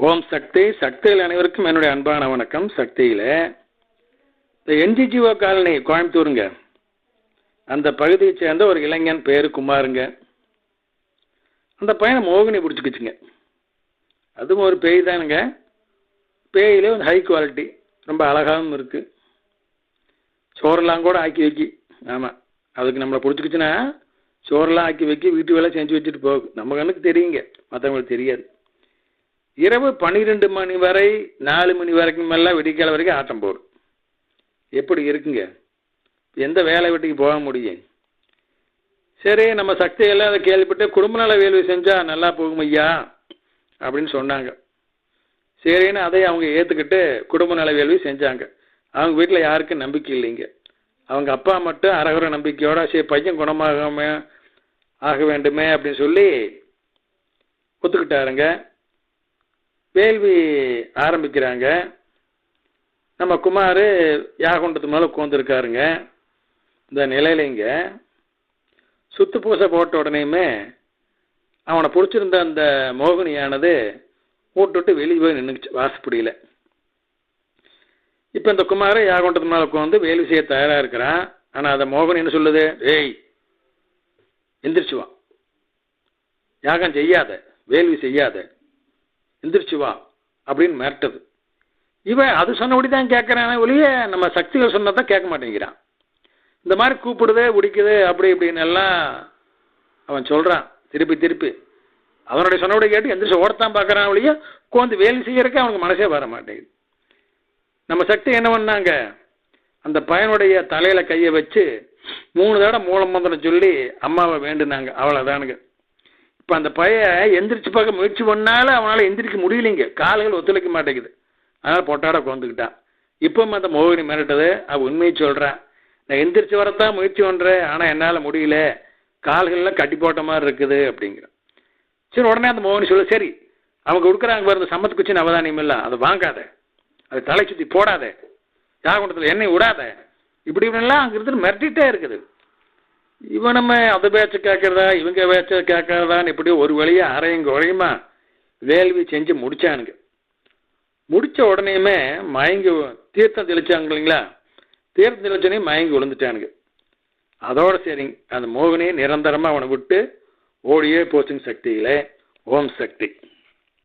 ஓம் சக்தி. சக்தியில் அனைவருக்கும் என்னுடைய அன்பான வணக்கம். சக்தியில் இந்த என்ஜிஜிஓ காலனி கோயம்புத்தூருங்க, அந்த பகுதியை சேர்ந்த ஒரு இளைஞன் பேர் குமாருங்க. அந்த பையனை மோகினி பிடிச்சிக்கிச்சுங்க. அதுவும் ஒரு பேய் தானுங்க. பேயிலே ஒரு ஹை குவாலிட்டி, ரொம்ப அழகாகவும் இருக்குது. சோறெல்லாம் கூட ஆக்கி வைக்கி. ஆமாம், அதுக்கு நம்மளை பிடிச்சிக்கிச்சுன்னா சோறெல்லாம் ஆக்கி வைக்கி, வீட்டு வேலை செஞ்சு வச்சுட்டு போகும். நம்ம கண்ணுக்கு தெரியுங்க, மற்றவங்களுக்கு தெரியாது. இரவு 12 மணி வரை 4 மணி வரைக்கும் எல்லாம் விடிக்கால வரைக்கும் ஆட்டம் போடும். எப்படி இருக்குங்க? எந்த வேலை வீட்டுக்கு போக முடியும்? சரி, நம்ம சக்தியெல்லாம் அதை கேள்விப்பட்டு குடும்ப நல வேள்வி செஞ்சால் நல்லா போகும் ஐயா அப்படின்னு சொன்னாங்க. சரின்னு அதை அவங்க ஏற்றுக்கிட்டு குடும்ப நல வேள்வி செஞ்சாங்க. அவங்க வீட்டில் யாருக்கும் நம்பிக்கை இல்லைங்க. அவங்க அப்பா மட்டும் அரகுர நம்பிக்கையோட சரி பையன் குணமாக ஆக வேண்டுமே அப்படின்னு சொல்லி ஒத்துக்கிட்டாருங்க. வேள்வி ஆரம்பிக்கிறாங்க. நம்ம குமார் யாகண்டத்து மேலே உட்காந்துருக்காருங்க. இந்த நிலையிலைங்க சுத்து பூசை போட்ட உடனேயுமே அவனை பிடிச்சிருந்த அந்த மோகினியானது விட்டு வெளியே போய் நின்றுச்சு வாசப்படியில். இப்போ இந்த குமார் யாகண்டத்து மேலே உட்காந்து வேள்வி செய்ய தயாராக இருக்கிறான். ஆனால் அந்த மோகினி என்ன சொல்லுது? ஏய், எந்திரிச்சுவான், யாகம் செய்யாத, வேள்வி செய்யாத, எந்திரிச்சு வா அப்படின்னு மிரட்டுது. இவன் அது சொன்னபடி தான் கேட்குறான் ஒழிய நம்ம சக்திகள் சொன்னதான் கேட்க மாட்டேங்கிறான். இந்த மாதிரி கூப்பிடுது, பிடிக்குது, அப்படி இப்படின்னு எல்லாம் அவன் சொல்கிறான். திருப்பி அவனுடைய சொன்னபடி கேட்டு எந்திரிச்சு ஓடத்தான் பார்க்குறான் ஒழிய உட்காந்து வேலை செய்யறதுக்கு அவனுக்கு மனசே வர மாட்டேங்குது. நம்ம சக்தி என்ன பண்ணாங்க, அந்த பையனுடைய தலையில் கையை வச்சு 3 தடவை மூலமந்திரம் சொல்லி அம்மாவை வேண்டுனாங்க. அவ்வளோதானுங்க. இப்போ அந்த பையன் எந்திரிச்சு பார்க்க முயற்சி பண்ணாலும் அவனால் எந்திரிக்க முடியலைங்க. கால்கள் ஒத்துழைக்க மாட்டேங்குது. அதனால் பொட்டாட குழந்துக்கிட்டான். இப்போ அந்த மோகினி மிரட்டது. அவள் உண்மையை சொல்கிறான். நான் எந்திரிச்சு வரத்தான் முயற்சி பண்ணுறேன், ஆனால் என்னால் முடியல, கால்கள்லாம் கட்டி போட்ட மாதிரி இருக்குது அப்படிங்கிறான். சரி, உடனே அந்த மோகினி சொல்ல, சரி அவங்க கொடுக்குறாங்க பாரு, இந்த சம்மத்து குச்சின்னு அவதானியம் இல்லை, அதை வாங்காத, அதை தலை சுற்றி போடாத, யாகண்டத்தில் எண்ணெய் விடாத, இப்படி இப்படிலாம் அங்கே இருந்து மிரட்டிகிட்டே இருக்குது. இவன் நம்ம அதை பேச்ச கேட்கறதா இவங்க பேச்ச கேட்கறதான்னு இப்படி ஒரு வழியா அரையும் குறையுமா வேள்வி செஞ்சு முடிச்சானுங்க. முடிச்ச உடனேயுமே மயங்கி தீர்த்தம் தெளிச்சாங்க இல்லைங்களா, தீர்த்தம் தெளிச்சோடனே மயங்கி விழுந்துட்டானுங்க. அதோட சரிங்க, அந்த மோகினியை நிரந்தரமாக அவனை விட்டு ஓடியே போச்சுங்க. சக்தியிலே ஓம் சக்தி.